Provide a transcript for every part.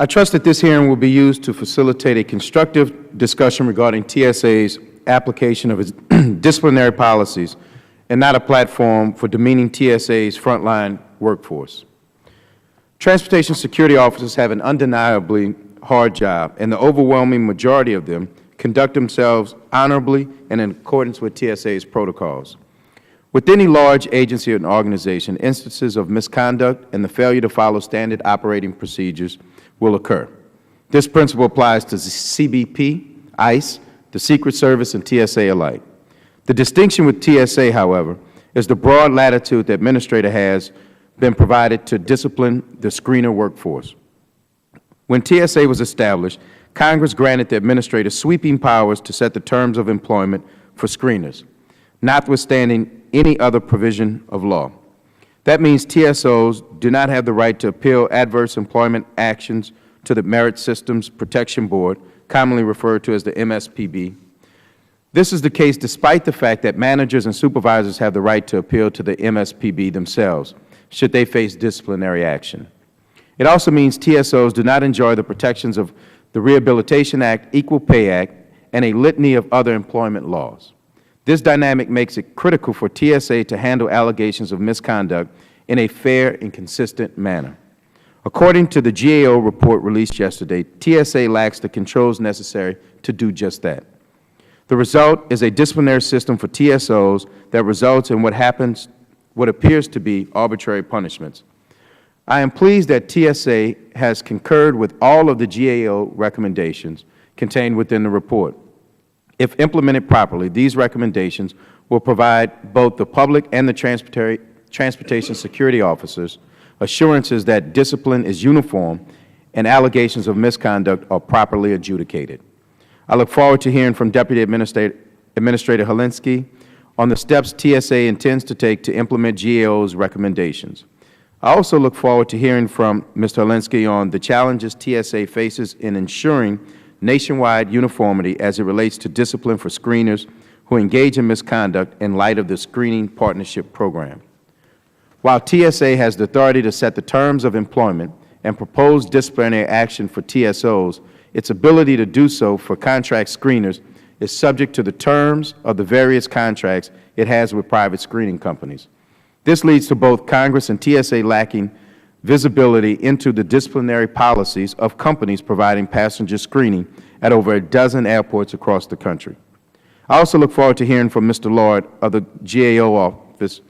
I trust that this hearing will be used to facilitate a constructive discussion regarding TSA's application of its disciplinary policies and not a platform for demeaning TSA's frontline workforce. Transportation security officers have an undeniably hard job, and the overwhelming majority of them conduct themselves honorably and in accordance with TSA's protocols. With any large agency or organization, instances of misconduct and the failure to follow standard operating procedures will occur. This principle applies to CBP, ICE, the Secret Service, and TSA alike. The distinction with TSA, however, is the broad latitude the Administrator has been provided to discipline the screener workforce. When TSA was established, Congress granted the Administrator sweeping powers to set the terms of employment for screeners, notwithstanding any other provision of law. That means TSOs do not have the right to appeal adverse employment actions to the Merit Systems Protection Board, commonly referred to as the MSPB. This is the case despite the fact that managers and supervisors have the right to appeal to the MSPB themselves, should they face disciplinary action. It also means TSOs do not enjoy the protections of the Rehabilitation Act, Equal Pay Act, and a litany of other employment laws. This dynamic makes it critical for TSA to handle allegations of misconduct in a fair and consistent manner. According to the GAO report released yesterday, TSA lacks the controls necessary to do just that. The result is a disciplinary system for TSOs that results in what appears to be arbitrary punishments. I am pleased that TSA has concurred with all of the GAO recommendations contained within the report. If implemented properly, these recommendations will provide both the public and the transportation security officers assurances that discipline is uniform and allegations of misconduct are properly adjudicated. I look forward to hearing from Deputy Administrator Helinski on the steps TSA intends to take to implement GAO's recommendations. I also look forward to hearing from Mr. Helinski on the challenges TSA faces in ensuring nationwide uniformity as it relates to discipline for screeners who engage in misconduct in light of the Screening Partnership Program. While TSA has the authority to set the terms of employment and propose disciplinary action for TSOs, its ability to do so for contract screeners is subject to the terms of the various contracts it has with private screening companies. This leads to both Congress and TSA lacking visibility into the disciplinary policies of companies providing passenger screening at over a dozen airports across the country. I also look forward to hearing from Mr. Lord of the GAO office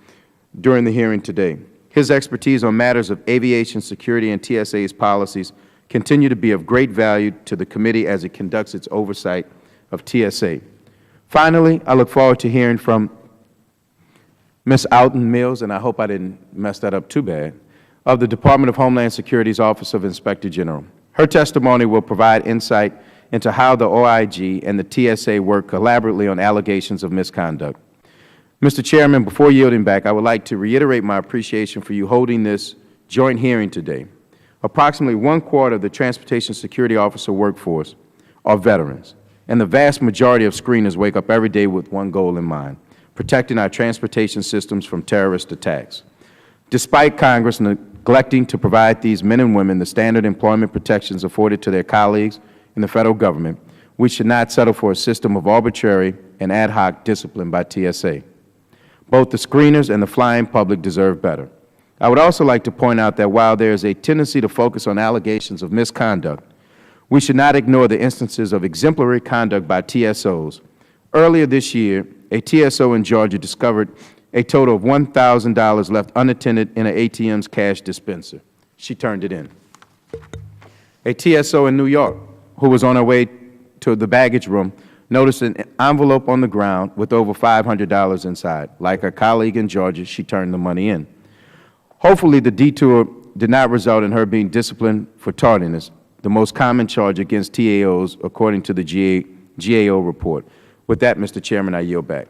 during the hearing today. His expertise on matters of aviation security and TSA's policies continue to be of great value to the committee as it conducts its oversight of TSA. Finally, I look forward to hearing from Ms. Alton Mills, and I hope I didn't mess that up too bad, of the Department of Homeland Security's Office of Inspector General. Her testimony will provide insight into how the OIG and the TSA work collaboratively on allegations of misconduct. Mr. Chairman, before yielding back, I would like to reiterate my appreciation for you holding this joint hearing today. Approximately 1/4 of the transportation security officer workforce are veterans, and the vast majority of screeners wake up every day with one goal in mind: protecting our transportation systems from terrorist attacks. Despite Congress neglecting to provide these men and women the standard employment protections afforded to their colleagues in the Federal Government, we should not settle for a system of arbitrary and ad hoc discipline by TSA. Both the screeners and the flying public deserve better. I would also like to point out that while there is a tendency to focus on allegations of misconduct, we should not ignore the instances of exemplary conduct by TSOs. Earlier this year, a TSO in Georgia discovered a total of $1,000 left unattended in an ATM's cash dispenser. She turned it in. A TSO in New York, who was on her way to the baggage room, noticed an envelope on the ground with over $500 inside. Like her colleague in Georgia, she turned the money in. Hopefully, the detour did not result in her being disciplined for tardiness, the most common charge against TAOs according to the GAO report. With that, Mr. Chairman, I yield back.